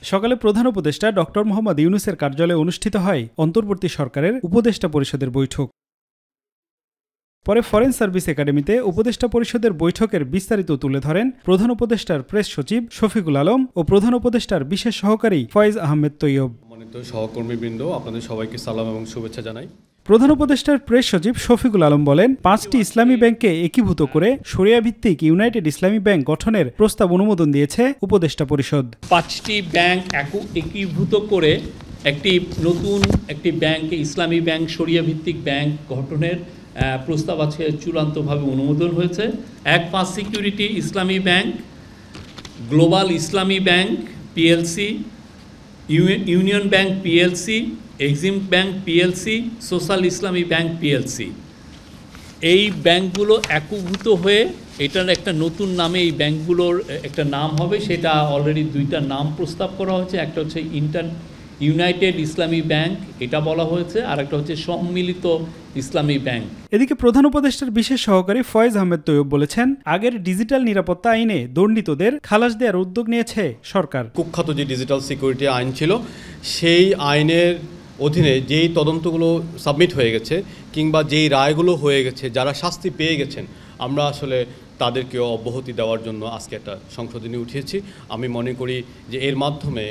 সকালে প্রধান উপদেষ্টা ডক্টর মোহাম্মদ ইউনূসের কার্যালয়ে অনুষ্ঠিত হয় অন্তর্বর্তী সরকারের উপদেষ্টা পরিষদের বৈঠক। পরে ফরেন সার্ভিস একাডেমিতে উপদেষ্টা পরিষদের বৈঠকের বিস্তারিত তুলে ধরেন প্রধান উপদেষ্টার প্রেস সচিব শফিকুল আলম ও প্রধান উপদেষ্টার বিশেষ সহকারী ফয়েজ আহমেদ তৈয়ব। সম্মানিত সহকর্মীবৃন্দ, আপনাদের সবাইকে সালাম এবং শুভেচ্ছা জানাই। প্রধান উপদেষ্টার প্রেস সচিব শফিকুল আলম বলেন, 5টি ইসলামী ব্যাংককে একীভূত করে শরিয়া ভিত্তিক ইউনাইটেড ইসলামী ব্যাংক গঠনের প্রস্তাব অনুমোদন দিয়েছে উপদেষ্টা পরিষদ। 5টি ব্যাংক একীভূত করে একটি ব্যাংক, ইসলামী ব্যাংক, শরিয়া ভিত্তিক ব্যাংক গঠনের প্রস্তাব আছে চূড়ান্তভাবে অনুমোদন হয়েছে। 5 সিকিউরিটি ইসলামী ব্যাংক, গ্লোবাল ইসলামী bank PLC, union bank PLC, Exim bank PLC, social ইসলামী ব্যাংক পিএলসি। এই ব্যাংকগুলো একীভূত হয়ে এটার একটা নতুন নামে এই ব্যাংকগুলোর একটা নাম হবে। সেটা অলরেডি 2টা নাম প্রস্তাব করা হয়েছে। একটা হচ্ছে ইউনাইটেড ইসলামী ব্যাংক, এটা বলা হয়েছে, আর একটা হচ্ছে সম্মিলিত ইসলামী ব্যাংক। এদিকে প্রধান উপদেষ্টার বিশেষ সহকারী ফয়েজ আহমেদ তৈয়ব বলেছেন, আগের ডিজিটাল নিরাপত্তা আইনে দণ্ডিতদের খালাস দেওয়ার উদ্যোগ নিয়েছে সরকার। কুখ্যাত যে ডিজিটাল সিকিউরিটি আইন ছিল, সেই আইনের অধীনে যেই তদন্তগুলো সাবমিট হয়ে গেছে কিংবা যেই রায়গুলো হয়ে গেছে, যারা শাস্তি পেয়ে গেছেন, আমরা আসলে তাদেরকেও অব্যাহতি দেওয়ার জন্য আজকে একটা সংশোধনী উঠিয়েছি। আমি মনে করি যে এর মাধ্যমে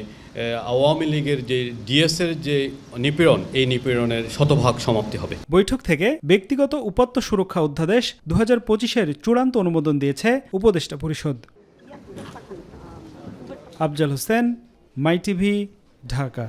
আওয়ামী লীগের যে ডিএসের যে নিপীড়ন, এই নিপীড়নের শতভাগ সমাপ্তি হবে। বৈঠক থেকে ব্যক্তিগত উপাত্ত সুরক্ষা অধ্যাদেশ 2025-এর চূড়ান্ত অনুমোদন দিয়েছে উপদেষ্টা পরিষদ। আফজাল হোসেন, মাই টিভি, ঢাকা।